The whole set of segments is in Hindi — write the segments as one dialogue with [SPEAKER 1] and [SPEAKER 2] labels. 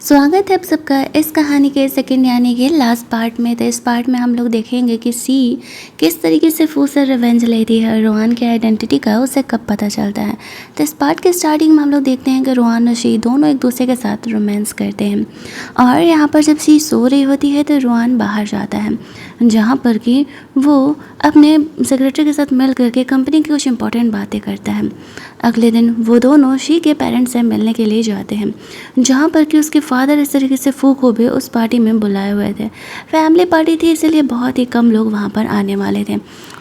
[SPEAKER 1] स्वागत है आप सबका इस कहानी के सेकंड यानी कि लास्ट पार्ट में। तो इस पार्ट में हम लोग देखेंगे कि सी किस तरीके से फू से रिवेंज लेती है, रोहान की आइडेंटिटी का उसे कब पता चलता है। तो इस पार्ट के स्टार्टिंग में हम लोग देखते हैं कि रोहान और सी दोनों एक दूसरे के साथ रोमांस करते हैं। और यहाँ पर जब सी सो रही होती है तो रोहान बाहर जाता है, जहाँ पर कि वो अपने सेक्रेटरी के साथ मिल करके कंपनी की कुछ इंपॉर्टेंट बातें करता है। अगले दिन वो दोनों शी के पेरेंट्स से मिलने के लिए जाते हैं, जहाँ पर कि उसके फादर इस तरीके से फू को भी उस पार्टी में बुलाए हुए थे। फैमिली पार्टी थी, इसलिए बहुत ही कम लोग वहाँ पर आने वाले थे।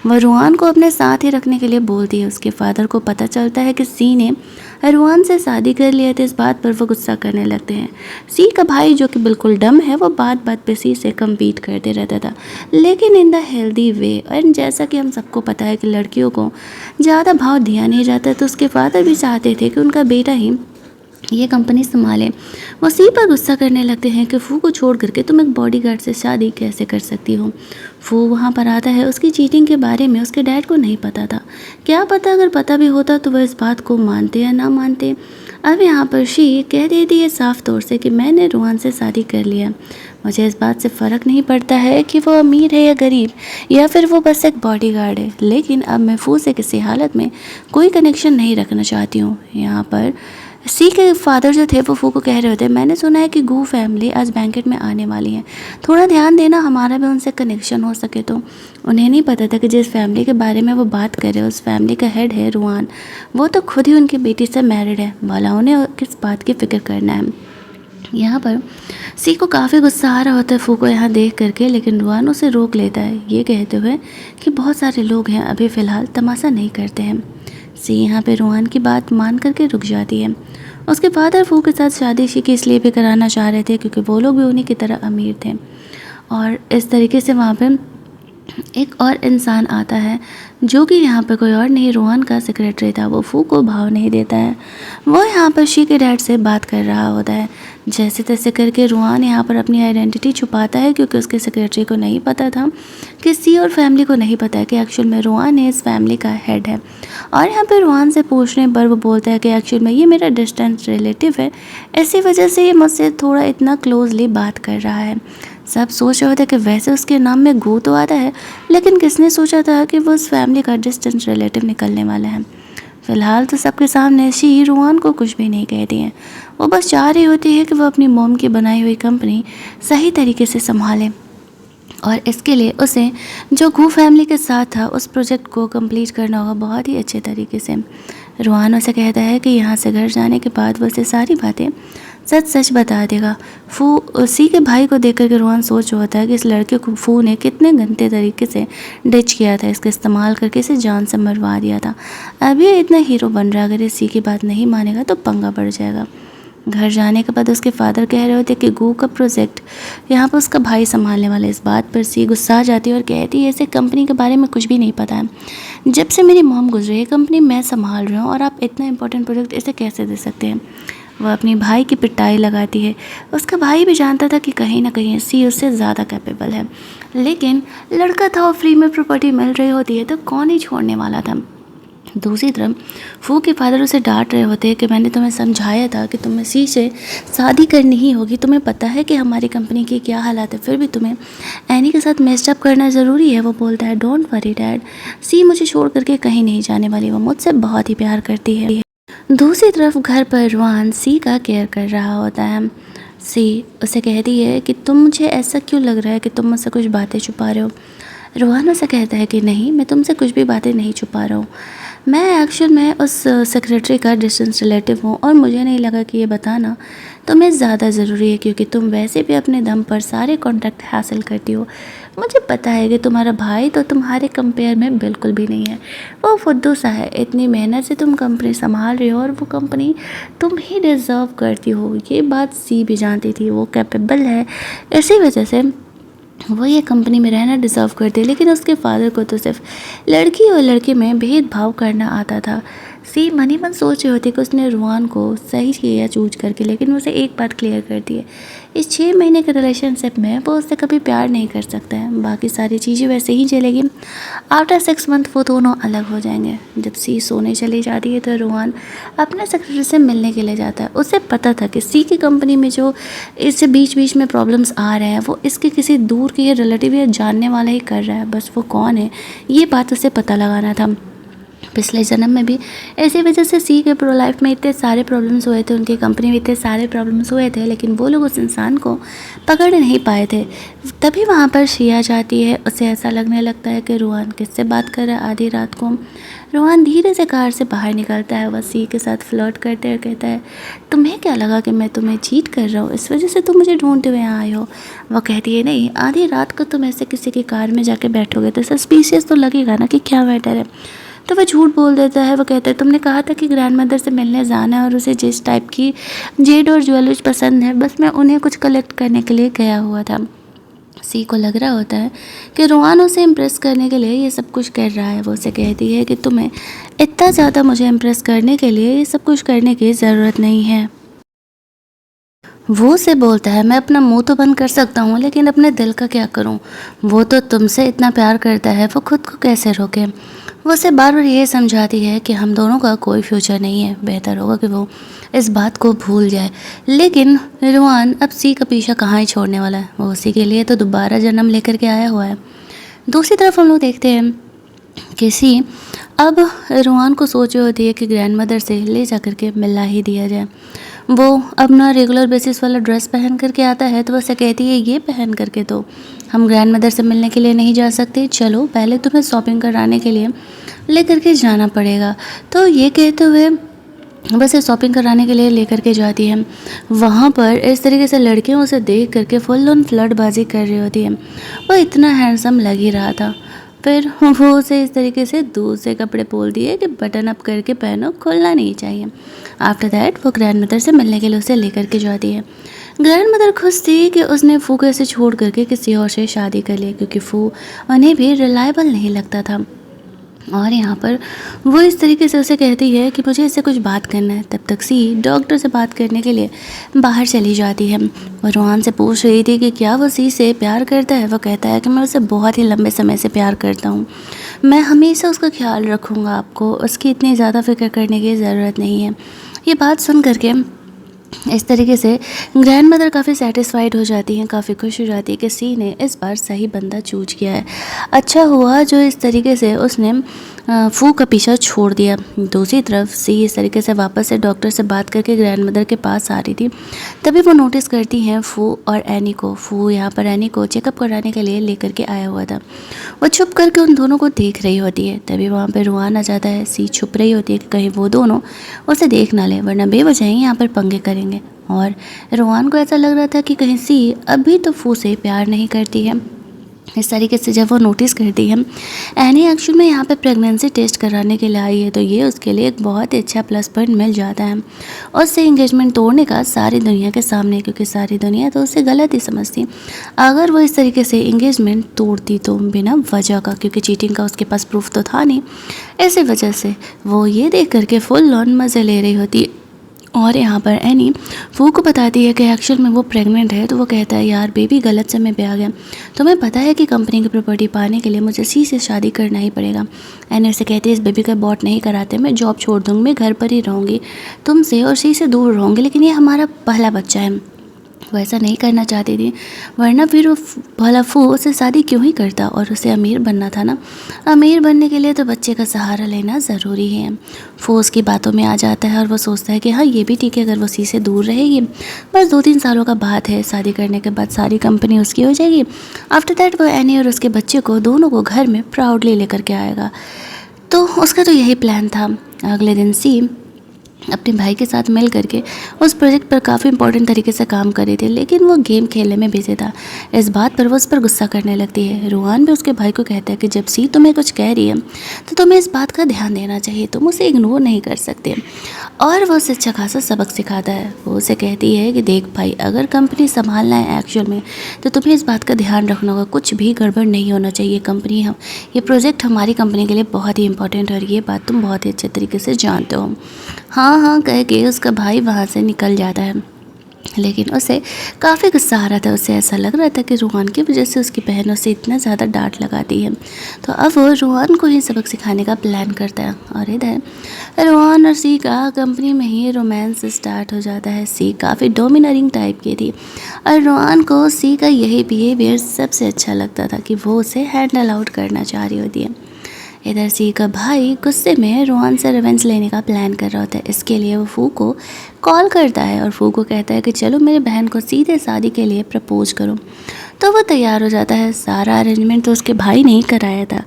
[SPEAKER 1] वह रोहान को अपने साथ ही रखने के लिए बोलती है। उसके फादर को पता चलता है कि सी ने रोहान से शादी कर लिया, तो इस बात पर वो गुस्सा करने लगते हैं। सी का भाई जो कि बिल्कुल डम है, वो बात बात पे सी से कम्पीट करते रहता था, लेकिन इन द हेल्दी वे। और जैसा कि हम सबको पता है कि लड़कियों को ज़्यादा भाव दिया नहीं जाता, तो उसके फादर भी चाहते थे कि उनका बेटा ही ये कंपनी संभाले। वो सी पर गुस्सा करने लगते हैं कि फू को छोड़ करके तुम एक बॉडीगार्ड से शादी कैसे कर सकती हो। फू वहाँ पर आता है। उसकी चीटिंग के बारे में उसके डैड को नहीं पता था। क्या पता अगर पता भी होता तो वह इस बात को मानते या ना मानते। अब यहाँ पर शी कह देती है साफ तौर से कि मैंने रोहान से शादी कर लिया। मुझे इस बात से फ़र्क नहीं पड़ता है कि वो अमीर है या गरीब, या फिर वो बस एक बॉडीगार्ड है, लेकिन अब मैं फू से किसी हालत में कोई कनेक्शन नहीं रखना चाहती हूँ। यहाँ पर सी के फादर जो थे वो फू को कह रहे होते, मैंने सुना है कि गू फैमिली आज बैंकेट में आने वाली है, थोड़ा ध्यान देना, हमारा भी उनसे कनेक्शन हो सके तो। उन्हें नहीं पता था कि जिस फैमिली के बारे में वो बात कर रहे हैं उस फैमिली का हेड है रोहान। वो तो खुद ही उनकी बेटी से मैरिड है, भला उन्हें किस बात की फ़िक्र करना है। यहाँ पर सी को काफ़ी गुस्सा आ रहा होता है फू को यहाँ देख करके, लेकिन रोहान उसे रोक लेता है, ये कहते हुए कि बहुत सारे लोग हैं, अभी फ़िलहाल तमाशा नहीं करते हैं। सी यहाँ पे रोहान की बात मान करके रुक जाती है। उसके फादर फू के साथ शादी शी की इसलिए भी कराना चाह रहे थे क्योंकि वो लोग भी उन्हीं की तरह अमीर थे। और इस तरीके से वहाँ पे एक और इंसान आता है जो कि यहाँ पर कोई और नहीं, रोहान का सेक्रेटरी था। वो फू को भाव नहीं देता है। वो यहाँ पर शी के डैड से बात कर रहा होता है। जैसे तैसे करके रोहान यहाँ पर अपनी आइडेंटिटी छुपाता है, क्योंकि उसके सेक्रेटरी को नहीं पता था कि सी और फैमिली को नहीं पता है कि एक्चुअल में रोहान इस फैमिली का हेड है। और यहाँ पर रोहान से पूछने पर वो बोलता है कि एक्चुअल में ये मेरा डिस्टेंस रिलेटिव है, इसी वजह से ये मुझसे थोड़ा इतना क्लोजली बात कर रहा है। सब सोच रहे थे कि वैसे उसके नाम में गू तो आता है, लेकिन किसने सोचा था कि वो उस फैमिली का डिस्टेंस रिलेटिव निकलने वाला है। फ़िलहाल तो सबके सामने शी रोहान को कुछ भी नहीं कहती है। वो बस चाह रही होती है कि वो अपनी मॉम की बनाई हुई कंपनी सही तरीके से संभाले, और इसके लिए उसे जो गू फैमिली के साथ था उस प्रोजेक्ट को कंप्लीट करना होगा बहुत ही अच्छे तरीके से। रोहान उसे कहता है कि यहाँ से घर जाने के बाद वो उसे सारी बातें सच सच बता देगा। फू सी के भाई को देख कर के रोहान सोच रहा होता है कि इस लड़के को फू ने कितने गंदे तरीके से डिच किया था, इसका इस्तेमाल करके इसे जान से मरवा दिया था। अभी ये इतना हीरो बन रहा है, अगर ये सी की बात नहीं मानेगा तो पंगा बढ़ जाएगा। घर जाने के बाद उसके फादर कह रहे होते कि गू का प्रोजेक्ट यहाँ पर उसका भाई संभालने वाला है। इस बात पर सी गुस्सा आ जाती है और कहती है ऐसे कंपनी के बारे में कुछ भी नहीं पता है। जब से मेरी मॉम गुजरी है कंपनी मैं संभाल रही हूँ, और आप इतना इंपॉर्टेंट प्रोजेक्ट इसे कैसे दे सकते हैं। वह अपनी भाई की पिटाई लगाती है। उसका भाई भी जानता था कि कहीं ना कहीं सी उससे ज़्यादा कैपेबल है, लेकिन लड़का था और फ्री में प्रॉपर्टी मिल रही होती है तो कौन ही छोड़ने वाला था। दूसरी तरफ फू के फादर उसे डांट रहे होते हैं कि मैंने तुम्हें समझाया था कि तुम्हें सी से शादी करनी ही होगी, तुम्हें पता है कि हमारी कंपनी की क्या हालत है, फिर भी तुम्हें एनी के साथ मेस्टअप करना ज़रूरी है। वो बोलता है डोंट वरी डैड, सी मुझे छोड़ करके कहीं नहीं जाने वाली, वो मुझसे बहुत ही प्यार करती है। दूसरी तरफ घर पर रोहान सी का केयर कर रहा होता है। सी उसे कहती है कि तुम मुझे ऐसा क्यों लग रहा है कि तुम मुझसे कुछ बातें छुपा रहे हो। रोहान उसे कहता है कि नहीं, मैं तुमसे कुछ भी बातें नहीं छुपा रहा हूँ, मैं एक्चुअल में उस सेक्रेटरी का डिस्टेंस रिलेटिव हूँ, और मुझे नहीं लगा कि ये बताना तुम्हें ज़्यादा ज़रूरी है, क्योंकि तुम वैसे भी अपने दम पर सारे कॉन्टैक्ट हासिल करती हो। मुझे पता है कि तुम्हारा भाई तो तुम्हारे कंपेयर में बिल्कुल भी नहीं है, वो फुद्दू सा है। इतनी मेहनत से तुम कंपनी संभाल रही हो और वो कंपनी तुम ही डिज़र्व करती हो, ये बात सी भी जानती थी। वो कैपेबल है, इसी वजह से वो ये कंपनी में रहना डिज़र्व करती है। लेकिन उसके फादर को तो सिर्फ लड़की और लड़के में भेदभाव करना आता था। सी मनी मन सोच रही होती कि उसने रुआन को सही किया चूज करके, लेकिन उसे एक बात क्लियर कर दी है, इस 6 महीने के रिलेशनशिप में वो उससे कभी प्यार नहीं कर सकता है, बाकी सारी चीज़ें वैसे ही चलेगी। आफ्टर 6 मंथ वो दोनों अलग हो जाएंगे। जब सी सोने चली जाती है तो रुआन अपने सेक्रेटरी से मिलने के लिए जाता है। उसे पता था कि सी की कंपनी में जो इससे बीच बीच में प्रॉब्लम्स आ रहे हैं वो इसके किसी दूर के रिलेटिव या जानने वाला ही कर रहा है, बस वो कौन है ये बात उसे पता लगाना था। पिछले जन्म में भी इसी वजह से सी के प्रो लाइफ में इतने सारे प्रॉब्लम्स हुए थे, उनकी कंपनी में इतने सारे प्रॉब्लम्स हुए थे, लेकिन वो लोग उस इंसान को पकड़ नहीं पाए थे। तभी वहाँ पर शिया जाती है। उसे ऐसा लगने लगता है कि रुआन किससे बात कर रहा है आधी रात को। रुआन धीरे से कार से बाहर निकलता है। वह सी के साथ फ्लर्ट करते हुए कहता है, तुम्हें क्या लगा कि मैं तुम्हें चीट कर रहा हूँ, इस वजह से तुम मुझे ढूंढते हुए आए हो। वह कहती है, नहीं, आधी रात को तुम ऐसे किसी की कार में जाके बैठोगे तो सस्पिशियस तो लगेगा ना कि क्या मैटर है। तो वह झूठ बोल देता है। वो कहता है, तुमने कहा था कि ग्रैंड मदर से मिलने जाना है और उसे जिस टाइप की जेड और ज्वेलरीज पसंद है, बस मैं उन्हें कुछ कलेक्ट करने के लिए गया हुआ था। सी को लग रहा होता है कि रुआन उसे इम्प्रेस करने के लिए ये सब कुछ कर रहा है। वो उसे कहती है कि तुम्हें इतना ज़्यादा मुझे इम्प्रेस करने के लिए ये सब कुछ करने की ज़रूरत नहीं है। वो उसे बोलता है, मैं अपना मुंह तो बंद कर सकता हूँ, लेकिन अपने दिल का क्या करूँ। वो तो तुमसे इतना प्यार करता है, वो खुद को कैसे रोके। वो उसे बार बार ये समझाती है कि हम दोनों का कोई फ्यूचर नहीं है, बेहतर होगा कि वो इस बात को भूल जाए। लेकिन रुआन अब सी का पीछा कहाँ ही छोड़ने वाला है। वो उसी के लिए तो दोबारा जन्म लेकर के आया हुआ है। दूसरी तरफ हम लोग देखते हैं कि सी अब रुआन को सोच रही होती है कि ग्रैंड मदर से ले जा करके मिला ही दिया जाए। वो अपना रेगुलर बेसिस वाला ड्रेस पहन करके आता है तो वो उसे कहती है, ये पहन करके तो हम ग्रैंड मदर से मिलने के लिए नहीं जा सकते, चलो पहले तुम्हें शॉपिंग कराने के लिए लेकर के जाना पड़ेगा। तो ये कहते हुए बस शॉपिंग कराने के लिए लेकर के जाती है। वहाँ पर इस तरीके से लड़कियों उसे देख करके फुल ऑन फ्लर्टबाजी कर रही होती है। वो इतना हैंडसम लग ही रहा था। फिर वो उसे इस तरीके से दूर से कपड़े बोल दिए कि बटन अप करके पहनो, खुलना नहीं चाहिए। आफ्टर दैट वो ग्रैंड मदर से मिलने के लिए उसे लेकर के जाती है। ग्रैंड मदर खुश थी कि उसने फू को ऐसे छोड़ करके किसी और से शादी कर ली, क्योंकि फू उन्हें भी रिलायबल नहीं लगता था। और यहाँ पर वो इस तरीके से उसे कहती है कि मुझे इससे कुछ बात करना है। तब तक सी डॉक्टर से बात करने के लिए बाहर चली जाती है। वो रुआन से पूछ रही थी कि क्या वो सी से प्यार करता है। वो कहता है कि मैं उसे बहुत ही लंबे समय से प्यार करता हूँ, मैं हमेशा उसका ख्याल रखूँगा, आपको उसकी इतनी ज़्यादा फिक्र करने की ज़रूरत नहीं है। ये बात सुन करके इस तरीके से ग्रैंड मदर काफ़ी सेटिस्फाइड हो जाती हैं, काफ़ी खुश हो जाती है कि सी ने इस बार सही बंदा चूज किया है। अच्छा हुआ जो इस तरीके से उसने फू का पीछा छोड़ दिया। दूसरी तरफ सी इस तरीके से वापस से डॉक्टर से बात करके ग्रैंड मदर के पास आ रही थी। तभी वो नोटिस करती हैं फू और एनी को। फू यहाँ पर एनी को चेकअप कराने के लिए लेकर के आया हुआ था। वो छुप करके उन दोनों को देख रही होती है। तभी वहाँ पर रुआन आ जाता है। सी छुप रही होती है कि कहीं वो दोनों उसे देख ना ले, वरना बेवजह ही यहाँ पर पंगे करेंगे। और रुआन को ऐसा लग रहा था कि कहीं सी अभी तो फू से प्यार नहीं करती है। इस तरीके से जब वो नोटिस करती है एनी एक्चुअल में यहाँ पे प्रेगनेंसी टेस्ट कराने के लिए आई है, तो ये उसके लिए एक बहुत ही अच्छा प्लस पॉइंट मिल जाता है उससे इंगेजमेंट तोड़ने का सारी दुनिया के सामने, क्योंकि सारी दुनिया तो उसे गलत ही समझती अगर वो इस तरीके से इंगेजमेंट तोड़ती तो बिना वजह का, क्योंकि चीटिंग का उसके पास प्रूफ तो था नहीं। इसी वजह से वो ये देख करके फुल ऑन मज़े ले रही होती। और यहाँ पर एनी फू को बताती है कि एक्चुअल में वो प्रेग्नेंट है। तो वो कहता है, यार बेबी गलत समय पे आ गया, तुम्हें पता है कि कंपनी की प्रॉपर्टी पाने के लिए मुझे सी से शादी करना ही पड़ेगा। एनी उसे कहती है, इस बेबी का अबॉर्ट नहीं कराते, मैं जॉब छोड़ दूँगी, मैं घर पर ही रहूँगी, तुमसे और सी से दूर रहूँगी, लेकिन ये हमारा पहला बच्चा है। वो ऐसा नहीं करना चाहती थी, वरना फिर वो भला फू उससे शादी क्यों ही करता। और उसे अमीर बनना था ना, अमीर बनने के लिए तो बच्चे का सहारा लेना ज़रूरी है। फू उसकी बातों में आ जाता है और वो सोचता है कि हाँ ये भी ठीक है, अगर वो सी से दूर रहेगी, बस 2-3 सालों का बात है, शादी करने के बाद सारी कंपनी उसकी हो जाएगी। आफ्टर दैट वो एनी और उसके बच्चे को दोनों को घर में प्राउडली लेकर के आएगा। तो उसका तो यही प्लान था। अगले दिन सी अपने भाई के साथ मिल करके उस प्रोजेक्ट पर काफ़ी इंपॉर्टेंट तरीके से काम कर रही थी, लेकिन वो गेम खेलने में बिजी था। इस बात पर वो उस पर गुस्सा करने लगती है। रोहान भी उसके भाई को कहता है कि जब सी तुम्हें कुछ कह रही है तो तुम्हें इस बात का ध्यान देना चाहिए, तुम उसे इग्नोर नहीं कर सकते। और वो उसे अच्छा खासा सबक सिखाता है। वो उसे कहती है कि देख भाई, अगर कंपनी संभालना है एक्चुअल में तो तुम्हें इस बात का ध्यान रखना होगा, कुछ भी गड़बड़ नहीं होना चाहिए। कंपनी हम ये प्रोजेक्ट हमारी कंपनी के लिए बहुत ही इंपॉर्टेंट है और ये बात तुम बहुत ही अच्छे तरीके से जानते हो। हाँ हाँ कह के उसका भाई वहाँ से निकल जाता है, लेकिन उसे काफ़ी गुस्सा आ रहा था। उसे ऐसा लग रहा था कि रोहान की वजह से उसकी बहन उसे इतना ज़्यादा डांट लगाती है। तो अब वो रोहान को ही सबक सिखाने का प्लान करता है। और इधर रोहान और सी का कंपनी में ही रोमांस स्टार्ट हो जाता है। सी काफ़ी डोमिनरिंग टाइप की थी और रोहान को सी का यही बिहेवियर सबसे अच्छा लगता था कि वो उसे हैंडल आउट करना चाह रही होती है। इधर सी का भाई गुस्से में रोहान से रिवेंज लेने का प्लान कर रहा होता है। इसके लिए वो फू को कॉल करता है और फू को कहता है कि चलो मेरी बहन को सीधे शादी के लिए प्रपोज करो। तो वो तैयार हो जाता है। सारा अरेंजमेंट तो उसके भाई ने ही कराया था।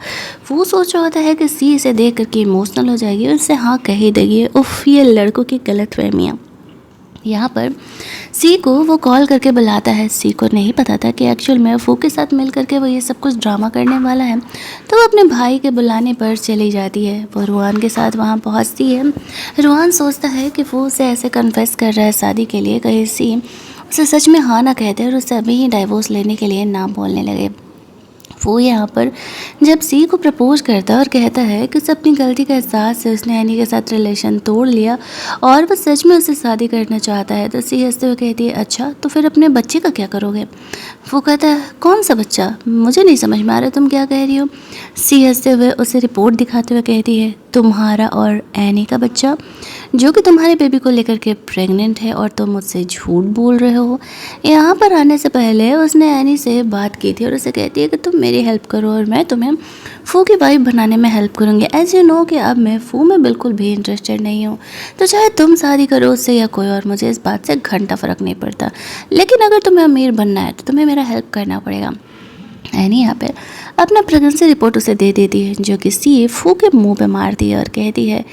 [SPEAKER 1] वो सोच रहा होता है कि सी इसे देख करके इमोशनल हो जाएगी और उससे हाँ कह ही देगी। उफ, ये लड़कों की गलतफहमियाँ। यहाँ पर सी को वो कॉल करके बुलाता है। सी को नहीं पता था कि एक्चुअल में फू के साथ मिल करके वो ये सब कुछ ड्रामा करने वाला है। तो वो अपने भाई के बुलाने पर चली जाती है। वो रोहान के साथ वहाँ पहुँचती है। रोहान सोचता है कि वो उसे ऐसे कन्फेस कर रहा है शादी के लिए, कहीं सी उसे सच में हाँ ना कहते और उससे अभी ही डाइवोर्स लेने के लिए ना बोलने लगे। वो यहाँ पर जब सी को प्रपोज करता है और कहता है कि उसे अपनी गलती का एहसास है, उसने एनी के साथ रिलेशन तोड़ लिया और वो सच में उससे शादी करना चाहता है, तो सी हंसते हुए कहती है अच्छा तो फिर अपने बच्चे का क्या करोगे। वो कहता है कौन सा बच्चा, मुझे नहीं समझ में आ रहा तुम क्या कह रही हो। सी हंसते हुए उसे रिपोर्ट दिखाते हुए कहती है तुम्हारा और एनी का बच्चा, जो कि तुम्हारे बेबी को लेकर के प्रेग्नेंट है और तुम मुझसे झूठ बोल रहे हो। यहाँ पर आने से पहले उसने एनी से बात की थी और उसे कहती है कि तुम मेरी हेल्प करो और मैं तुम्हें फू की वाइफ बनाने में हेल्प करूँगी। एज यू नो कि अब मैं फू में बिल्कुल भी इंटरेस्टेड नहीं हूँ, तो चाहे तुम शादी करो उससे या कोई और, मुझे इस बात से घंटा फ़र्क नहीं पड़ता, लेकिन अगर तुम्हें अमीर बनना है तो तुम्हें मेरा हेल्प करना पड़ेगा। एनी यहाँ पे अपना प्रेगनेंसी रिपोर्ट उसे दे देती है, जो कि सी फू के मुंह पे मारती है और कहती है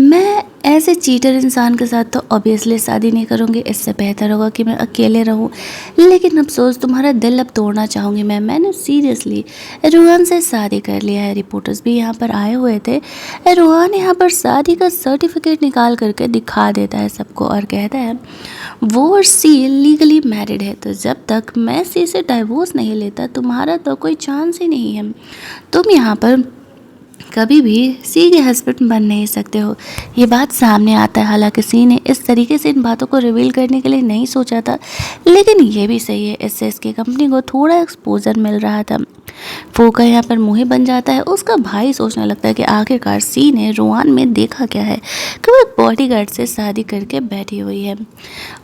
[SPEAKER 1] मैं ऐसे चीटर इंसान के साथ तो ऑब्वियसली शादी नहीं करूँगी, इससे बेहतर होगा कि मैं अकेले रहूँ। लेकिन अफसोस तुम्हारा दिल अब तोड़ना चाहूँगी मैंने सीरियसली रोहान से शादी कर लिया है। रिपोर्टर्स भी यहाँ पर आए हुए थे। रोहान यहाँ पर शादी का सर्टिफिकेट निकाल करके दिखा देता है सबको और कहता है वो और सी लीगली मैरिड है, तो जब तक मैं सी से डाइवोर्स नहीं लेता तुम्हारा तो कोई चांस ही नहीं है, तुम यहाँ पर कभी भी सी के हस्बैंड बन नहीं सकते हो। ये बात सामने आता है। हालांकि सी ने इस तरीके से इन बातों को रिवील करने के लिए नहीं सोचा था, लेकिन ये भी सही है, इससे इसकी कंपनी को थोड़ा एक्सपोजर मिल रहा था। फू का यहाँ पर मुँह बन जाता है। उसका भाई सोचने लगता है कि आखिरकार सी ने रोहान में देखा क्या है कि वो एक बॉडीगार्ड से शादी करके बैठी हुई है।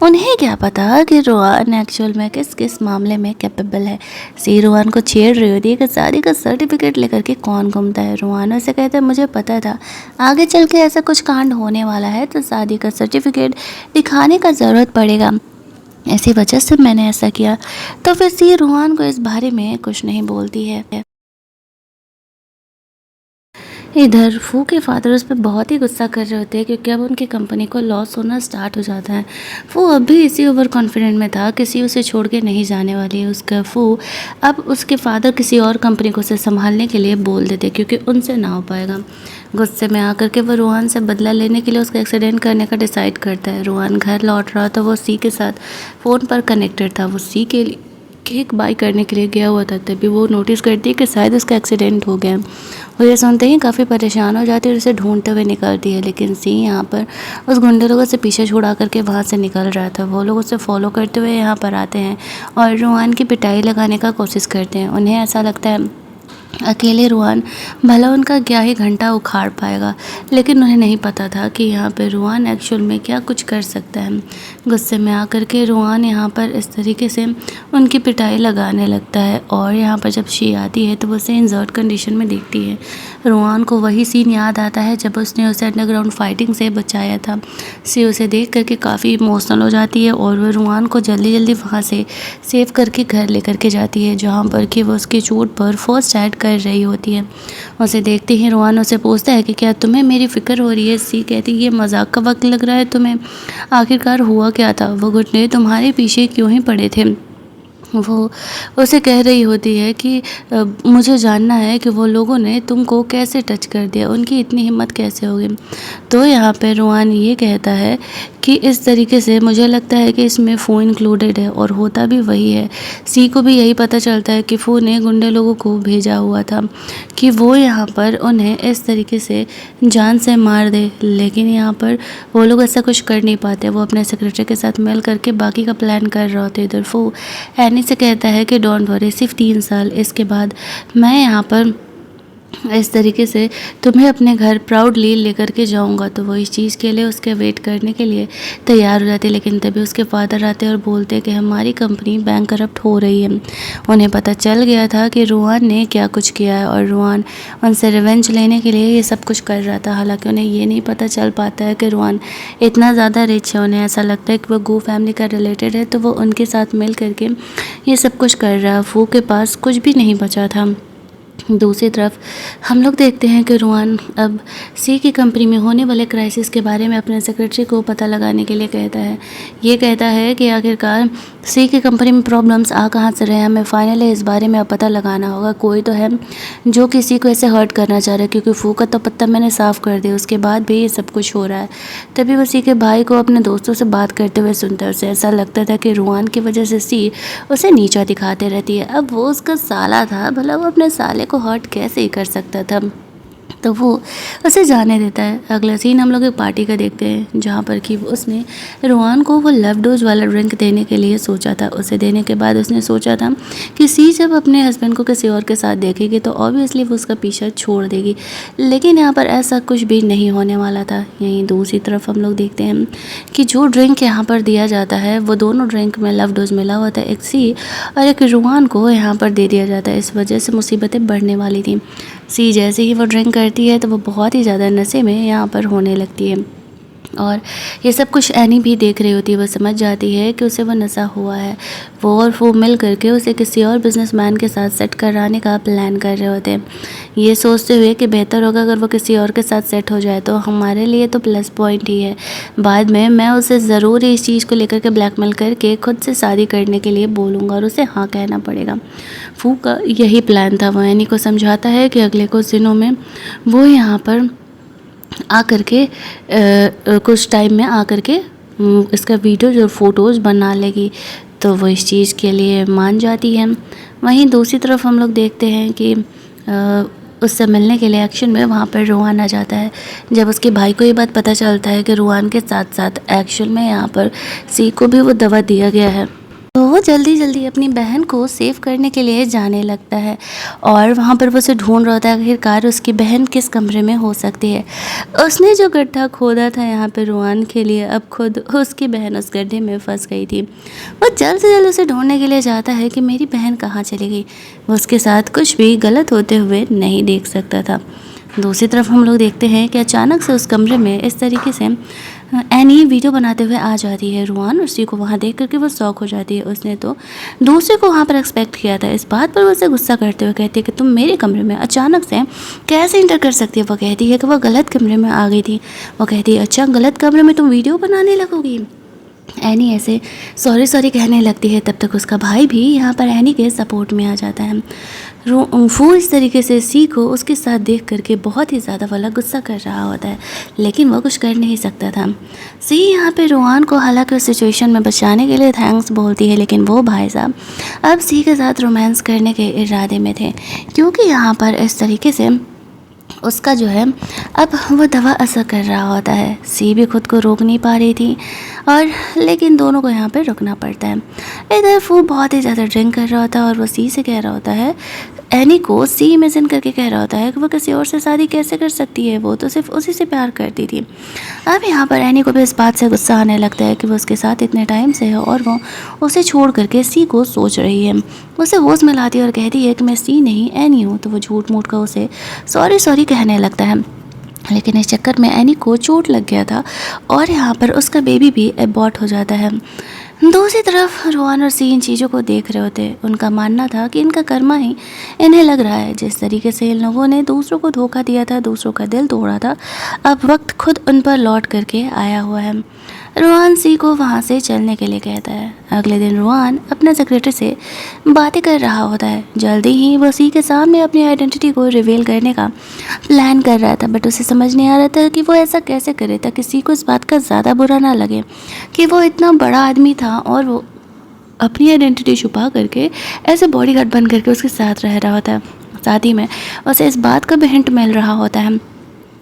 [SPEAKER 1] उन्हें क्या पता कि रोहान एक्चुअल में किस किस मामले में कैपेबल है। सी रोहान को छेड़ रही होती है कि शादी का सर्टिफिकेट लेकर के कौन घूमता है। रोहान से कहता है मुझे पता था आगे चल के ऐसा कुछ कांड होने वाला है, तो शादी का सर्टिफिकेट दिखाने का ज़रूरत पड़ेगा, इसी वजह से मैंने ऐसा किया। तो फिर सी रोहान को इस बारे में कुछ नहीं बोलती है। इधर फू के फादर उस पर बहुत ही गुस्सा कर रहे होते हैं क्योंकि अब उनकी कंपनी को लॉस होना स्टार्ट हो जाता है। फू अब भी इसी ओवर कॉन्फिडेंट में था, किसी उसे छोड़ के नहीं जाने वाली है। उसका फू अब उसके फादर किसी और कंपनी को उसे संभालने के लिए बोल देते क्योंकि उनसे ना हो पाएगा। गुस्से में आकर के वो रोहान से बदला लेने के लिए उसका एक्सीडेंट करने का डिसाइड करता है। रोहान घर लौट रहा था, वो सी के साथ फ़ोन पर कनेक्टेड था। वो सी के लिए केक बाई करने के लिए गया हुआ था, तभी वो नोटिस करती है कि शायद उसका एक्सीडेंट हो गया। वो ये सुनते ही काफ़ी परेशान हो जाती है और उसे ढूंढते हुए निकलती है, लेकिन सी यहाँ पर उस गुंडे लोगों से पीछे छुड़ा करके वहाँ से निकल रहा था। वो लोग उसे फॉलो करते हुए यहाँ पर आते हैं और रोहान की पिटाई लगाने का कोशिश करते हैं। उन्हें ऐसा लगता है अकेले रोहान भला उनका क्या ही घंटा उखाड़ पाएगा, लेकिन उन्हें नहीं पता था कि यहाँ पर रोहान एक्चुअल में क्या कुछ कर सकता है। गुस्से में आकर के रोहान यहाँ पर इस तरीके से उनकी पिटाई लगाने लगता है और यहाँ पर जब शी आती है तो वो उसे इंजर्ड कंडीशन में देखती है। रोहान को वही सीन याद आता है जब उसने उसे अंडरग्राउंड फाइटिंग से बचाया था। सी उसे देख करके काफ़ी इमोशनल हो जाती है और वो रोहान को जल्दी जल्दी वहाँ से सेव करके घर लेकर के जाती है, जहाँ पर कि वो उसके चोट पर फर्स्ट एड कर रही होती है। उसे देखते ही रोहन उसे पूछता है कि क्या तुम्हें मेरी फ़िक्र हो रही है। सी कहती ये मजाक का वक्त लग रहा है तुम्हें, आखिरकार हुआ क्या था, वो घुटने तुम्हारे पीछे क्यों ही पड़े थे। वो उसे कह रही होती है कि मुझे जानना है कि वो लोगों ने तुमको कैसे टच कर दिया, उनकी इतनी हिम्मत कैसे होगी। तो यहाँ पे रोहान ये कहता है कि इस तरीके से मुझे लगता है कि इसमें फ़ो इंक्लूडेड है, और होता भी वही है। सी को भी यही पता चलता है कि फ़ो ने गुंडे लोगों को भेजा हुआ था कि वो यहाँ पर उन्हें इस तरीके से जान से मार दे, लेकिन यहाँ पर वो लोग ऐसा कुछ कर नहीं पाते। वो अपने सेक्रेटरी के साथ मिल करके बाकी का प्लान कर रहे होते। इधर फ़ो एनी से कहता है कि डोंट वरी, सिर्फ 3 साल, इसके बाद मैं यहाँ पर इस तरीके से तुम्हें अपने घर प्राउडली लेकर के जाऊंगा। तो वो इस चीज़ के लिए उसके वेट करने के लिए तैयार हो जाती है, लेकिन तभी उसके फादर आते हैं और बोलते हैं कि हमारी कंपनी बैंक करप्ट हो रही है। उन्हें पता चल गया था कि रोहान ने क्या कुछ किया है, और रोहान उनसे रिवेंज लेने के लिए ये सब कुछ कर रहा था। हालांकि उन्हें ये नहीं पता चल पाता है कि रोहान इतना ज़्यादा रिच है। उन्हें ऐसा लगता है कि वो गो फैमिली का रिलेटेड है, तो वो उनके साथ मिल करके ये सब कुछ कर रहा है। फू के पास कुछ भी नहीं बचा था। दूसरी तरफ हम लोग देखते हैं कि रोहान अब सी की कंपनी में होने वाले क्राइसिस के बारे में अपने सेक्रेटरी को पता लगाने के लिए कहता है। ये कहता है कि आखिरकार सी की कंपनी में प्रॉब्लम्स आ कहाँ से रहे हैं, हमें फाइनली इस बारे में अब पता लगाना होगा। कोई तो है जो किसी को ऐसे हर्ट करना चाह रहा है, क्योंकि फू का तो पत्ता मैंने साफ़ कर दिया, उसके बाद भी ये सब कुछ हो रहा है। तभी वो सी के भाई को अपने दोस्तों से बात करते हुए सुनता है। उसे ऐसा लगता था कि रोहान की वजह से सी उसे नीचा दिखाते रहती है। अब वो उसका साला था, भला वो अपने साले को हर्ट कैसे ही कर सकता था, तो वो उसे जाने देता है। अगला सीन हम लोग एक पार्टी का देखते हैं, जहाँ पर कि उसने रोहान को वो लव डोज वाला ड्रिंक देने के लिए सोचा था। उसे देने के बाद उसने सोचा था कि सी जब अपने हस्बैंड को किसी और के साथ देखेगी तो ऑब्वियसली वो उसका पीछा छोड़ देगी, लेकिन यहाँ पर ऐसा कुछ भी नहीं होने वाला था। यहीं दूसरी तरफ हम लोग देखते हैं कि जो ड्रिंक यहाँ पर दिया जाता है, वो दोनों ड्रिंक में लव डोज मिला हुआ था। एक सी और एक रोहान को यहाँ पर दे दिया जाता है। इस वजह से मुसीबतें बढ़ने वाली थी। सी जैसे ही वो ड्रिंक करती है तो वो बहुत ही ज़्यादा नशे में यहाँ पर होने लगती है, और ये सब कुछ एनी भी देख रही होती है। वो समझ जाती है कि उसे वो नशा हुआ है। वो और वो मिल करके उसे किसी और बिजनेसमैन के साथ सेट कराने का प्लान कर रहे होते हैं, ये सोचते हुए कि बेहतर होगा अगर वो किसी और के साथ सेट हो जाए तो हमारे लिए तो प्लस पॉइंट ही है। बाद में मैं उसे ज़रूर इस चीज़ को लेकर के ब्लैकमेल करके खुद से शादी करने के लिए बोलूँगा और उसे हाँ कहना पड़ेगा। फू का यही प्लान था। वो एनी को समझाता है कि अगले कुछ दिनों में वो यहाँ पर आकर के कुछ टाइम में आकर के इसका वीडियोज और फ़ोटोज़ बना लेगी, तो वो इस चीज़ के लिए मान जाती है। वहीं दूसरी तरफ हम लोग देखते हैं कि उससे मिलने के लिए एक्शन में वहाँ पर रोहान आ जाता है। जब उसके भाई को ये बात पता चलता है कि रोहान के साथ साथ एक्चुअल में यहाँ पर सी को भी वो दवा दिया गया है, तो वो जल्दी जल्दी अपनी बहन को सेव करने के लिए जाने लगता है, और वहाँ पर वो उसे ढूंढ रहा होता है आखिरकार उसकी बहन किस कमरे में हो सकती है। उसने जो गड्ढा खोदा था यहाँ पे रोहान के लिए, अब खुद उसकी बहन उस गड्ढे में फंस गई थी। वो जल्द से जल्द उसे ढूंढने के लिए जाता है कि मेरी बहन कहाँ चली गई। वो उसके साथ कुछ भी गलत होते हुए नहीं देख सकता था। दूसरी तरफ हम लोग देखते हैं कि अचानक से उस कमरे में इस तरीके से एनी वीडियो बनाते हुए आ जाती है। रोहान उसी को वहाँ देख करके वो शॉक हो जाती है। उसने तो दूसरे को वहाँ पर एक्सपेक्ट किया था। इस बात पर वो उसे गुस्सा करते हुए कहती है कि तुम मेरे कमरे में अचानक से कैसे इंटर कर सकती है। वो कहती है कि वो गलत कमरे में आ गई थी। वो कहती है अच्छा गलत कमरे में तुम वीडियो बनाने लगोगी। एनी ऐसे सॉरी सॉरी कहने लगती है। तब तक उसका भाई भी यहाँ पर एनी के सपोर्ट में आ जाता है। फू इस तरीके से सी को उसके साथ देख करके बहुत ही ज़्यादा वाला गुस्सा कर रहा होता है, लेकिन वो कुछ कर नहीं सकता था। सी यहाँ पे रोहान को हालांकि उस सिचुएशन में बचाने के लिए थैंक्स बोलती है, लेकिन वो भाई साहब अब सी के साथ रोमांस करने के इरादे में थे, क्योंकि यहाँ पर इस तरीके से उसका जो है अब वो दवा असर कर रहा होता है। सी भी खुद को रोक नहीं पा रही थी, और लेकिन दोनों को यहाँ पे रुकना पड़ता है। इधर फू बहुत ही ज़्यादा ड्रिंक कर रहा होता है, और वो सी से कह रहा होता है एनी को, सी इमेजिन करके कह रहा होता है कि वो किसी और से शादी कैसे कर सकती है, वो तो सिर्फ उसी से प्यार करती थी। अब यहाँ पर एनी को भी इस बात से गुस्सा आने लगता है कि वो उसके साथ इतने टाइम से है और वो उसे छोड़ करके सी को सोच रही है। उसे होश में लाती है और कहती है कि मैं सी नहीं एनी हूँ। तो वो झूठ मूठ का उसे सॉरी सॉरी कहने लगता है, लेकिन इस चक्कर में एनी को चोट लग गया था, और यहाँ पर उसका बेबी भी अबॉर्ट हो जाता है। दूसरी तरफ रोहन और सी इन चीज़ों को देख रहे होते। उनका मानना था कि इनका कर्मा ही इन्हें लग रहा है। जिस तरीके से इन लोगों ने दूसरों को धोखा दिया था, दूसरों का दिल तोड़ा था, अब वक्त खुद उन पर लौट करके आया हुआ है। रोहन सी को वहाँ से चलने के लिए कहता है। अगले दिन रोहन अपने सेक्रेटरी से बातें कर रहा होता है। जल्दी ही वो सी के सामने अपनी आइडेंटिटी को रिवील करने का प्लान कर रहा था, बट उसे समझ नहीं आ रहा था कि वो ऐसा कैसे करे ताकि सी को इस बात का ज़्यादा बुरा ना लगे कि वो इतना बड़ा आदमी था और वो अपनी आइडेंटिटी छुपा करके ऐसे बॉडीगार्ड बन करके उसके साथ रह रहा होता है। साथ ही में उसे इस बात का भी हिंट मिल रहा होता है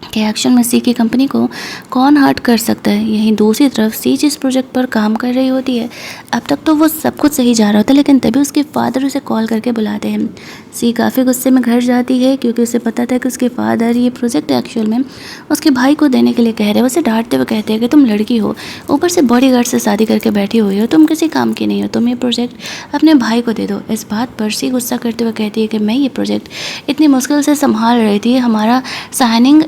[SPEAKER 1] कि एक्शन में सी की कंपनी को कौन हर्ट कर सकता है। यहीं दूसरी तरफ सी जिस प्रोजेक्ट पर काम कर रही होती है, अब तक तो वो सब कुछ सही जा रहा होता है, लेकिन तभी उसके फादर उसे कॉल करके बुलाते हैं। सी काफ़ी गुस्से में घर जाती है क्योंकि उसे पता था कि उसके फादर ये प्रोजेक्ट एक्चुअल में उसके भाई को देने के लिए कह रहे हैं। उसे डांटते हुए कहते हैं कि तुम लड़की हो, ऊपर से बॉडीगार्ड से शादी करके बैठी हुई हो, तुम किसी काम की नहीं हो, तुम ये प्रोजेक्ट अपने भाई को दे दो। इस बात पर सी गुस्सा करते हुए कहती है कि मैं ये प्रोजेक्ट इतनी मुश्किल से संभाल रही थी, हमारा साइनिंग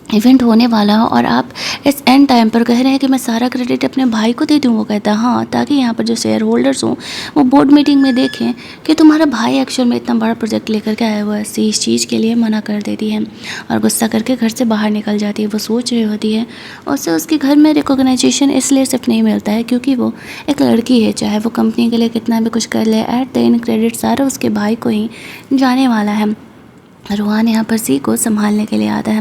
[SPEAKER 1] इवेंट होने वाला और आप इस एंड टाइम पर कह रहे हैं कि मैं सारा क्रेडिट अपने भाई को दे दूँ। वो कहता है हाँ, ताकि यहाँ पर जो शेयर होल्डर्स हों वो बोर्ड मीटिंग में देखें कि तुम्हारा भाई एक्चुअल में इतना बड़ा प्रोजेक्ट लेकर के आया हुआ है। सी इस चीज़ के लिए मना कर देती है और गुस्सा करके घर से बाहर निकल जाती है। वो सोच रही होती है उससे उसके घर में रिकॉग्नाइजेशन इसलिए सिर्फ नहीं मिलता है क्योंकि वो एक लड़की है। चाहे वो कंपनी के लिए कितना भी कुछ कर ले, एट द एंड क्रेडिट सारा उसके भाई को ही जाने वाला है। रोहन यहाँ पर सी को संभालने के लिए आता है।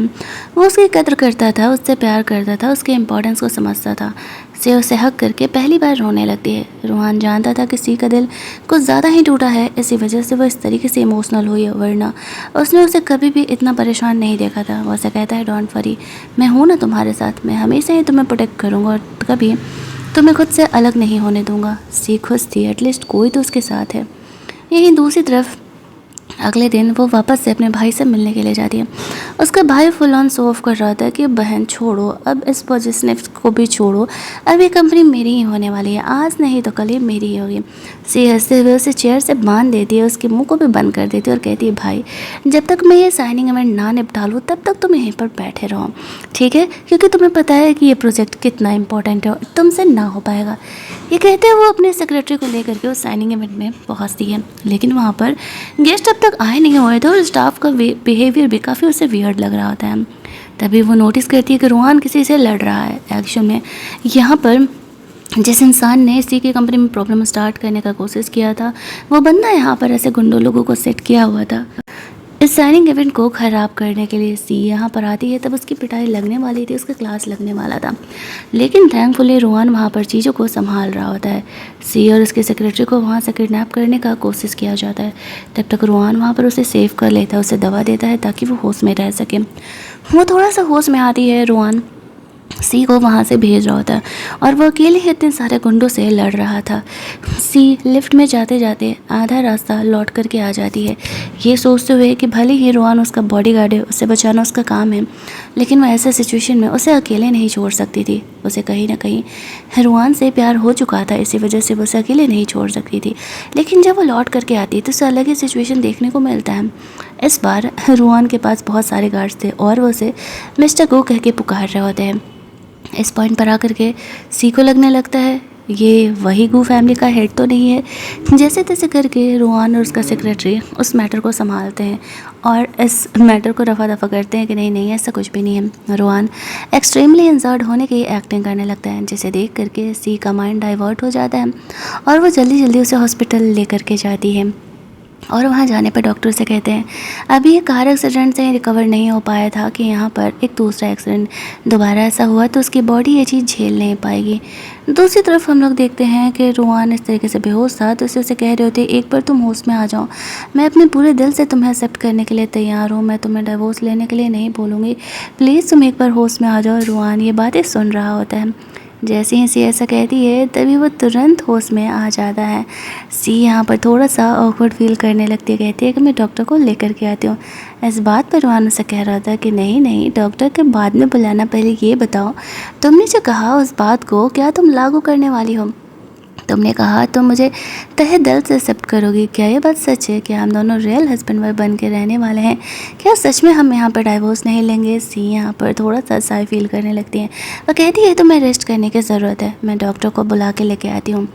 [SPEAKER 1] वो उसकी कद्र करता था, उससे प्यार करता था, उसके इम्पोर्टेंस को समझता था। सी उसे हक करके पहली बार रोने लगती है। रोहन जानता था कि सी का दिल कुछ ज़्यादा ही टूटा है, इसी वजह से वो इस तरीके से इमोशनल हुई है, वरना उसने उसे कभी भी इतना परेशान नहीं देखा था। वो उसे कहता है डोंट वरी, मैं हूँ ना तुम्हारे साथ, मैं हमेशा ही तुम्हें प्रोटेक्ट करूँगा और कभी तुम्हें खुद से अलग नहीं होने दूँगा। सी खुश थी, एटलीस्ट कोई तो उसके साथ है। यहीं दूसरी तरफ अगले दिन वो वापस से अपने भाई से मिलने के लिए जाती है। उसका भाई फुल ऑन शो ऑफ कर रहा था कि बहन छोड़ो, अब इस पोजीशनिफ्ट को भी छोड़ो, अब ये कंपनी मेरी ही होने वाली है, आज नहीं तो कल ये मेरी ही होगी। सी हंसते हुए उसे चेयर से बांध देती है, उसके मुंह को भी बंद कर देती है और कहती है भाई जब तक मैं ये साइनिंग इवेंट ना निपटा लूँ तब तक तुम यहीं पर बैठे रहो, ठीक है, क्योंकि तुम्हें पता है कि ये प्रोजेक्ट कितना इंपॉर्टेंट है और तुमसे ना हो पाएगा। ये कहते हैं वो अपने सेक्रेटरी को लेकर के उस साइनिंग इवेंट में पहुँचती है, लेकिन वहाँ पर गेस्ट अब तक आए नहीं हुए थे और स्टाफ का बिहेवियर भी काफ़ी उसे वियर्ड लग रहा होता है। तभी वो नोटिस करती है कि रोहन किसी से लड़ रहा है। एक्चुअल में यहाँ पर जिस इंसान ने सी की कंपनी में प्रॉब्लम स्टार्ट करने का कोशिश किया था, वो बंदा यहाँ पर ऐसे गुंडों लोगों को सेट किया हुआ था इस साइनिंग इवेंट को ख़राब करने के लिए। सी यहाँ पर आती है, तब उसकी पिटाई लगने वाली थी, उसका क्लास लगने वाला था, लेकिन थैंकफुली रोहन वहाँ पर चीज़ों को संभाल रहा होता है। सी और उसके सेक्रेटरी को वहाँ से किडनैप करने का कोशिश किया जाता है। तब तक रोहन वहाँ पर उसे सेव कर लेता है, उसे दवा देता है ताकि वो होश में रह सके। वो थोड़ा सा होश में आती है, रोहन सी को वहाँ से भेज रहा होता है और वो अकेले ही इतने सारे गुंडों से लड़ रहा था। सी लिफ्ट में जाते जाते आधा रास्ता लौट करके आ जाती है, ये सोचते हुए कि भले ही रोहन उसका बॉडीगार्ड है, उसे बचाना उसका काम है, लेकिन वह ऐसे सिचुएशन में उसे अकेले नहीं छोड़ सकती थी। उसे कहीं ना कहीं रोहन से प्यार हो चुका था, इसी वजह से वो उसे अकेले नहीं छोड़ सकती थी। लेकिन जब वो लौट करके आती है तो उसे अलग ही सिचुएशन देखने को मिलता है। इस बार रोहन के पास बहुत सारे गार्ड्स थे और वो उसे मिस्टर गो कह के पुकार रहे होते हैं। इस पॉइंट पर आकर के सी को लगने लगता है ये वही गू फैमिली का हेड तो नहीं है। जैसे तैसे करके रोहन और उसका सेक्रेटरी उस मैटर को संभालते हैं और इस मैटर को रफा दफा करते हैं कि नहीं नहीं ऐसा कुछ भी नहीं है। रोहन एक्सट्रीमली इंजर्ड होने की एक्टिंग करने लगता है, जिसे देख करके सी का माइंड डाइवर्ट हो जाता है और वो जल्दी जल्दी उसे हॉस्पिटल लेकर के जाती है। और वहाँ जाने पर डॉक्टर से कहते हैं अभी ये कार एक्सीडेंट से रिकवर नहीं हो पाया था कि यहाँ पर एक दूसरा एक्सीडेंट दोबारा ऐसा हुआ तो उसकी बॉडी ये चीज़ झेल नहीं पाएगी। दूसरी तरफ हम लोग देखते हैं कि रोहन इस तरीके से बेहोश था तो उसे कह रहे होते एक बार तुम होश में आ जाओ, मैं अपने पूरे दिल से तुम्हें एक्सेप्ट करने के लिए तैयार हूँ, मैं तुम्हें डिवोर्स लेने के लिए नहीं बोलूँगी, प्लीज़ तुम एक बार होश में आ जाओ। रोहन ये बातें सुन रहा होता है। जैसे ही सी ऐसा कहती है तभी वो तुरंत होश में आ जाता है। सी यहाँ पर थोड़ा सा ऑकवर्ड फील करने लगती है, कहती है कि मैं डॉक्टर को लेकर के आती हूँ। इस बात पर रोहन से कह रहा था कि नहीं नहीं, डॉक्टर के बाद में बुलाना, पहले ये बताओ तुमने जो कहा उस बात को क्या तुम लागू करने वाली हो। तुमने कहा तो मुझे तहे दिल से एक्सेप्ट करोगी। क्या ये बात सच है कि हम दोनों रियल हस्बैंड वाइफ बन के रहने वाले हैं? क्या सच में हम यहाँ पर डाइवोर्स नहीं लेंगे? सी यहाँ पर थोड़ा सा साई फील करने लगती है। वह कहती है तुम्हें रेस्ट करने की ज़रूरत है, मैं डॉक्टर को बुला के लेके आती हूँ।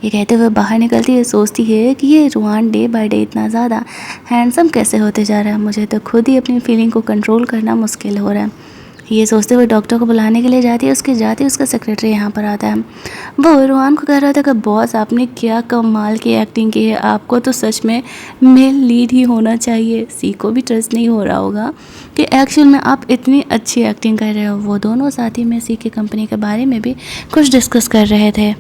[SPEAKER 1] ये कहते हुए बाहर निकलती है। सोचती है कि ये रुआन डे बाय डे इतना ज़्यादा हैंडसम कैसे होते जा रहा है, मुझे तो खुद ही अपनी फीलिंग को कंट्रोल करना मुश्किल हो रहा है। ये सोचते हुए डॉक्टर को बुलाने के लिए जाती है। उसके जाते ही उसका सेक्रेटरी यहाँ पर आता है। वो रुआन को कह रहा था कि बॉस आपने क्या कमाल की एक्टिंग की है, आपको तो सच में मेल लीड ही होना चाहिए। सी को भी ट्रस्ट नहीं हो रहा होगा कि एक्चुअल में आप इतनी अच्छी एक्टिंग कर रहे हो। वो दोनों साथी में सी की कंपनी के बारे में भी कुछ डिस्कस कर रहे थे।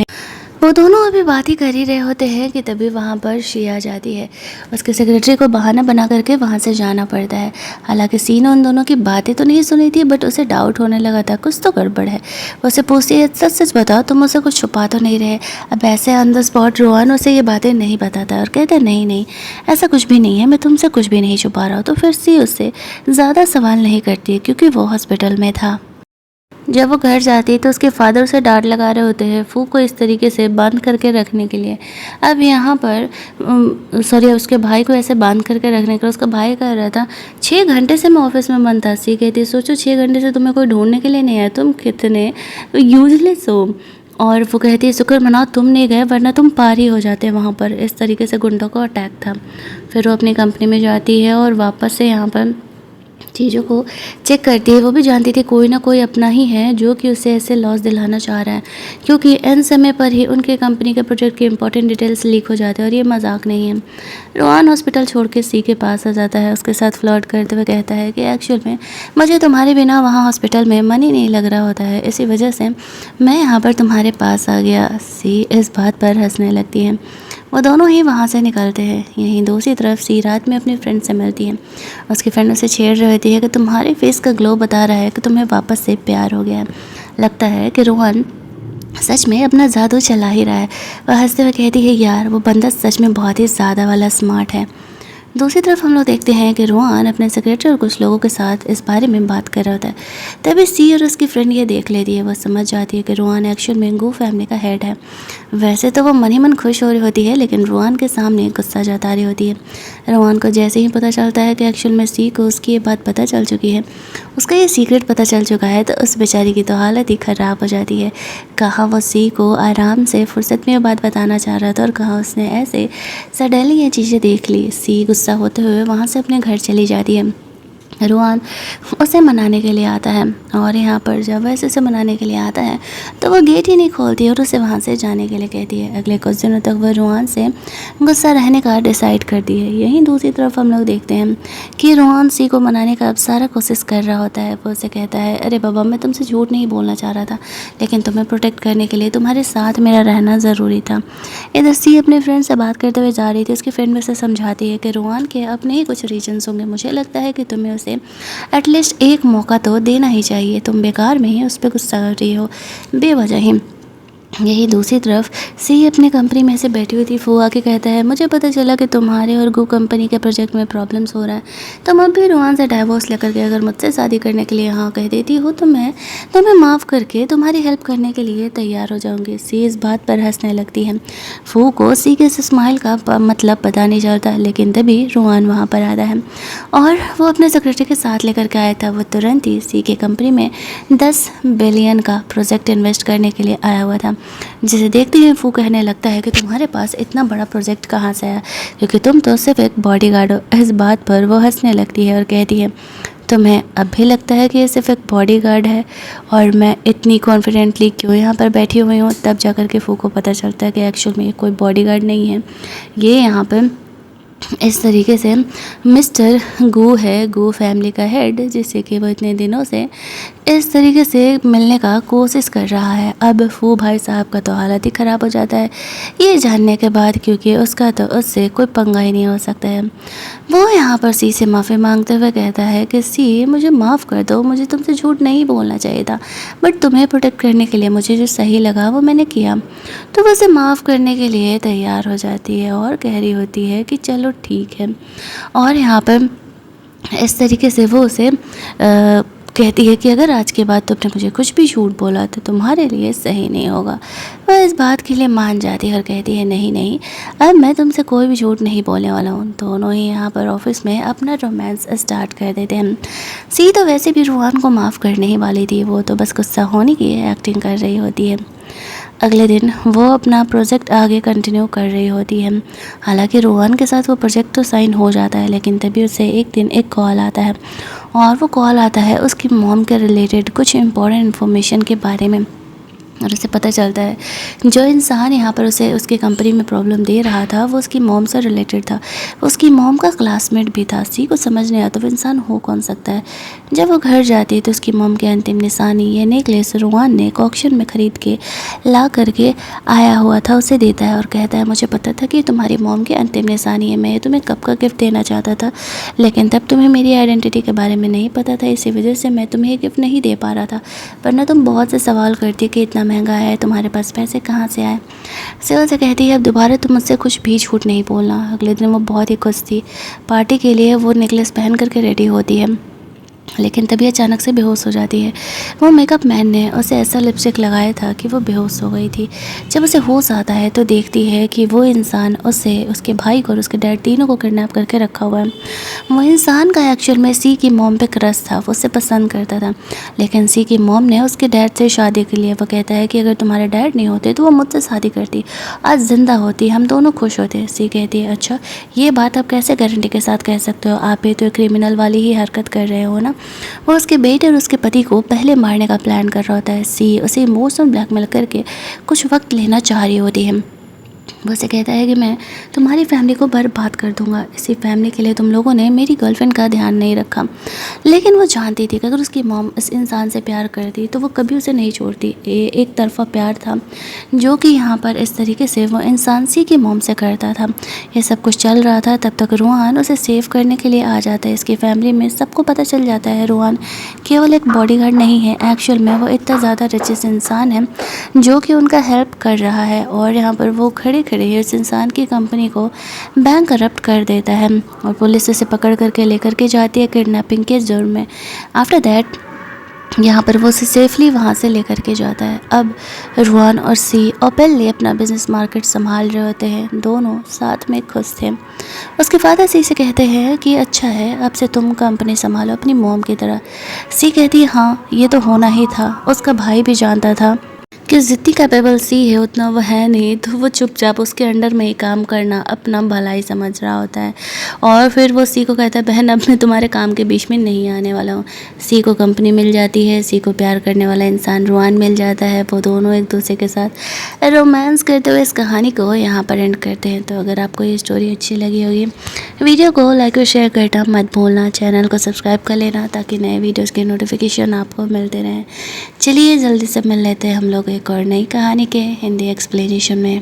[SPEAKER 1] वो दोनों अभी बात ही कर ही रहे होते हैं कि तभी वहाँ पर शी आ जाती है। उसके सेक्रेटरी को बहाना बना करके वहाँ से जाना पड़ता है। हालांकि सी ने उन दोनों की बातें तो नहीं सुनी थी, बट उसे डाउट होने लगा था कुछ तो गड़बड़ है। वो उसे पूछती है सच सच बताओ, तुम उसे कुछ छुपा तो नहीं रहे? अब ऐसे ऑन द स्पॉट रोहन उसे ये बातें नहीं बताता और कहते नहीं नहीं ऐसा कुछ भी नहीं है, मैं तुमसे कुछ भी नहीं छुपा रहा हूँ। तो फिर सी उससे ज़्यादा सवाल नहीं करती क्योंकि वो हॉस्पिटल में था। जब वो घर जाती है तो उसके फादर उसे डांट लगा रहे होते हैं फू को इस तरीके से बांध करके रखने के लिए। अब यहाँ पर सॉरी उसके भाई को ऐसे बांध करके रखने के लिए उसका भाई कह रहा था 6 घंटे से मैं ऑफिस में बंद था। सी कहती सोचो 6 घंटे से तुम्हें कोई ढूंढने के लिए नहीं आया, तुम कितने यूजलेस हो। और वो कहती है शुक्र मनाओ तुम नहीं गए वरना तुम पार ही हो जाते वहाँ पर। इस तरीके से गुंडों का अटैक था। फिर वो अपनी कंपनी में जाती है और वापस से यहाँ पर चीज़ों को चेक करती है। वो भी जानती थी कोई ना कोई अपना ही है जो कि उसे ऐसे लॉस दिलाना चाह रहा है, क्योंकि एन समय पर ही उनके कंपनी के प्रोजेक्ट की इंपॉर्टेंट डिटेल्स लीक हो जाते हैं और ये मजाक नहीं है। रोहान हॉस्पिटल छोड़ के सी के पास आ जाता है। उसके साथ फ्लर्ट करते हुए कहता है कि एक्चुअल में मुझे तुम्हारे बिना वहाँ हॉस्पिटल में मन ही नहीं लग रहा होता है, इसी वजह से मैं यहाँ पर तुम्हारे पास आ गया। सी इस बात पर हंसने लगती है। वो दोनों ही वहाँ से निकलते हैं। यहीं दूसरी तरफ सी रात में अपनी फ्रेंड से मिलती है। उसकी फ्रेंड उसे छेड़ रही होती है कि तुम्हारे फेस का ग्लो बता रहा है कि तुम्हें वापस से प्यार हो गया है। लगता है कि रोहन सच में अपना जादू चला ही रहा है। वह हंसते हुए कहती है यार वो बंदा सच में बहुत ही ज़्यादा वाला स्मार्ट है। दूसरी तरफ हम लोग देखते हैं कि रोहन अपने सेक्रेटरी और कुछ लोगों के साथ इस बारे में बात कर रहा होता है। तभी सी और उसकी फ्रेंड ये देख लेती है। वह समझ जाती है कि रोहन एक्चुअल में गू फैमिली का हेड है। वैसे तो वो मन ही मन खुश हो रही होती है, लेकिन रोहन के सामने गुस्सा जता रही होती है। रोहन को जैसे ही पता चलता है कि एक्चुअल में सी को उसकी ये बात पता चल चुकी है, उसका ये सीक्रेट पता चल चुका है, तो उस बेचारी की तो हालत ही ख़राब हो जाती है। कहाँ वो सी को आराम से फुर्सत में ये बात बताना चाह रहा था और कहाँ उसने ऐसे सडनली ये चीज़ें देख ली। सी गुस्सा होते हुए वहाँ से अपने घर चली जाती है। रोहन उसे मनाने के लिए आता है और यहाँ पर जब वैसे उसे मनाने के लिए आता है तो वो गेट ही नहीं खोलती और उसे वहाँ से जाने के लिए कहती है। अगले कुछ दिनों तक वह रोहन से गुस्सा रहने का डिसाइड करती है। यहीं दूसरी तरफ हम लोग देखते हैं कि रोहन सी को मनाने का अब सारा कोशिश कर रहा होता है। वो उसे कहता है अरे बाबा मैं तुमसे झूठ नहीं बोलना चाह रहा था, लेकिन तुम्हें प्रोटेक्ट करने के लिए तुम्हारे साथ मेरा रहना ज़रूरी था। इधर सी अपने फ्रेंड से बात करते हुए जा रही थी। उसकी फ्रेंड में से समझाती है कि रोहन के अपने ही कुछ रीजन्स होंगे, मुझे लगता है कि तुम्हें उसे एटलीस्ट एक मौका तो देना ही चाहिए। तुम बेकार में ही उस पर गुस्सा कर रही हो बेवजह ही। यही दूसरी तरफ सी अपनी कंपनी में से बैठी हुई थी। फू आके कहता है मुझे पता चला कि तुम्हारे और गू कंपनी के प्रोजेक्ट में प्रॉब्लम्स हो रहा है, तुम अब भी रोहन से डाइवोर्स लेकर के अगर मुझसे शादी करने के लिए हाँ कह देती हो तो मैं तुम्हें माफ़ करके तुम्हारी हेल्प करने के लिए तैयार हो जाऊंगी। सी इस बात पर हंसने लगती है। फू को सी के स्माइल का मतलब पता नहीं चलता, लेकिन तभी रोहन वहाँ पर आता है और वो अपने सेक्रेटरी के साथ लेकर के आया था। वो तुरंत ही सी के कंपनी में 10 बिलियन का प्रोजेक्ट इन्वेस्ट करने के लिए आया हुआ था, जिसे देखते ही फू कहने लगता है कि तुम्हारे पास इतना बड़ा प्रोजेक्ट कहाँ से आया, क्योंकि तुम तो सिर्फ एक बॉडीगार्ड हो। इस बात पर वो हंसने लगती है और कहती है तुम्हें अब भी लगता है कि ये सिर्फ एक बॉडीगार्ड है और मैं इतनी कॉन्फिडेंटली क्यों यहाँ पर बैठी हुई हूँ। तब जाकर के फू को पता चलता है कि एक्चुअल में ये कोई बॉडीगार्ड नहीं है, ये यहाँ पर इस तरीके से मिस्टर गू है, गू फैमिली का हेड, जिससे कि वो इतने दिनों से इस तरीके से मिलने का कोशिश कर रहा है। अब फू भाई साहब का तो हालत ही ख़राब हो जाता है ये जानने के बाद, क्योंकि उसका तो उससे कोई पंगा ही नहीं हो सकता है। वो यहाँ पर सी से माफ़ी मांगते हुए कहता है कि सी मुझे माफ़ कर दो, मुझे तुमसे झूठ नहीं बोलना चाहिए था, बट तुम्हें प्रोटेक्ट करने के लिए मुझे जो सही लगा वो मैंने किया। तो वो उसे माफ़ करने के लिए तैयार हो जाती है और कह रही होती है कि चलो ठीक है। और यहाँ पर इस तरीके से वो उसे कहती है कि अगर आज के बाद तुमने मुझे कुछ भी झूठ बोला तो तुम्हारे लिए सही नहीं होगा। वह इस बात के लिए मान जाती है और कहती है नहीं नहीं, अब मैं तुमसे कोई भी झूठ नहीं बोलने वाला हूँ। दोनों ही यहाँ पर ऑफिस में अपना रोमांस स्टार्ट कर देते हैं। सी तो वैसे भी रूहान को माफ़ करने ही वाली थी, वो तो बस गुस्सा होने की एक्टिंग कर रही होती है। अगले दिन वो अपना प्रोजेक्ट आगे कंटिन्यू कर रही होती है। हालांकि रोहन के साथ वो प्रोजेक्ट तो साइन हो जाता है, लेकिन तभी उसे एक दिन एक कॉल आता है, और वो कॉल आता है उसकी मॉम के रिलेटेड कुछ इम्पोर्टेंट इन्फॉर्मेशन के बारे में। और उसे पता चलता है जो इंसान यहाँ पर उसे उसकी कंपनी में प्रॉब्लम दे रहा था वो उसकी मॉम से रिलेटेड था, उसकी मॉम का क्लासमेट भी था। सी को समझ नहीं आता वो इंसान हो कौन सकता है। जब वो घर जाती है तो उसकी मॉम की अंतिम निशानी ये नेकलेस रोहन ने ऑक्शन में ख़रीद के ला करके आया हुआ था उसे देता है और कहता है मुझे पता था कि तुम्हारी मॉम की अंतिम निशानी है, मैं तुम्हें कब का गिफ्ट देना चाहता था, लेकिन तब तुम्हें मेरी आइडेंटिटी के बारे में नहीं पता था, इसी वजह से मैं तुम्हें ये गिफ्ट नहीं दे पा रहा था। वरना तुम बहुत से सवाल करती कि इतना महंगा है, तुम्हारे पास पैसे कहाँ से आए। सिविल से कहती है अब दोबारा तुम मुझसे कुछ भी झूठ नहीं बोलना। अगले दिन वो बहुत ही खुश थी। पार्टी के लिए वो नेकलेस पहन करके रेडी होती है, लेकिन तभी अचानक से बेहोश हो जाती है। वो मेकअप मैन ने उसे ऐसा लिपस्टिक लगाया था कि वो बेहोश हो गई थी। जब उसे होश आता है तो देखती है कि वो इंसान उसे, उसके भाई को और उसके डैड तीनों को किडनैप करके रखा हुआ है। वो इंसान का एक्चुअल में सी की मॉम पे क्रश था, वो उसे पसंद करता था, लेकिन सी की मॉम ने उसके डैड से शादी के लिए वो कहता है कि अगर तुम्हारे डैड नहीं होते तो वो मुझसे शादी करती, आज ज़िंदा होती, हम दोनों खुश होते। सी कहती है अच्छा ये बात आप कैसे गारंटी के साथ कह सकते हो, आप भी तो क्रिमिनल वाली ही हरकत कर रहे हो ना। वो उसके बेटे और उसके पति को पहले मारने का प्लान कर रहा होता है। सी उसे इमोशनल ब्लैकमेल करके कुछ वक्त लेना चाह रही होती है। वो उसे कहता है कि मैं तुम्हारी फैमिली को बर्बाद कर दूंगा, इसी फैमिली के लिए तुम लोगों ने मेरी गर्लफ्रेंड का ध्यान नहीं रखा। लेकिन वो जानती थी कि अगर उसकी मॉम इस इंसान से प्यार करती तो वो कभी उसे नहीं छोड़ती। ये एक तरफा प्यार था जो कि यहाँ पर इस तरीके से वो इंसान सी की मॉम से करता था। ये सब कुछ चल रहा था, तब तक रोहन उसे सेव करने के लिए आ जाता है। इसकी फैमिली में सबको पता चल जाता है रोहन केवल एक बॉडीगार्ड नहीं है, एक्चुअल में वो इतना ज़्यादा रिचेस्ट इंसान है जो कि उनका हेल्प कर रहा है। और यहाँ पर वो खड़े खड़े इस इंसान की कंपनी को बैंक करप्ट कर देता है और पुलिस उसे पकड़ करके लेकर के जाती है किडनैपिंग के जुर्म में। आफ्टर दैट यहाँ पर वो उसे सेफली वहाँ से लेकर के जाता है। अब रोहन और सी ओपनली अपना बिजनेस मार्केट संभाल रहे होते हैं, दोनों साथ में खुश थे। उसके फादर सी से कहते हैं कि अच्छा है अब से तुम कंपनी संभालो अपनी मॉम की तरह। सी कहती है हाँ ये तो होना ही था। उसका भाई भी जानता था कि जितनी कैपेबल सी है उतना वो है नहीं, तो वो चुपचाप उसके अंडर में ही काम करना अपना भलाई समझ रहा होता है। और फिर वो सी को कहता है बहन अब मैं तुम्हारे काम के बीच में नहीं आने वाला हूँ। सी को कंपनी मिल जाती है, सी को प्यार करने वाला इंसान रोहन मिल जाता है, वो दोनों एक दूसरे के साथ रोमांस करते हुए इस कहानी को यहाँ पर एंड करते हैं। तो अगर आपको ये स्टोरी अच्छी लगी होगी वीडियो को लाइक और शेयर करना मत भूलना, चैनल को सब्सक्राइब कर लेना ताकि नए वीडियोज़ के नोटिफिकेशन आपको मिलते रहें। चलिए जल्दी से मिल लेते हैं हम लोग एक और नई कहानी के हिंदी एक्सप्लेनेशन में।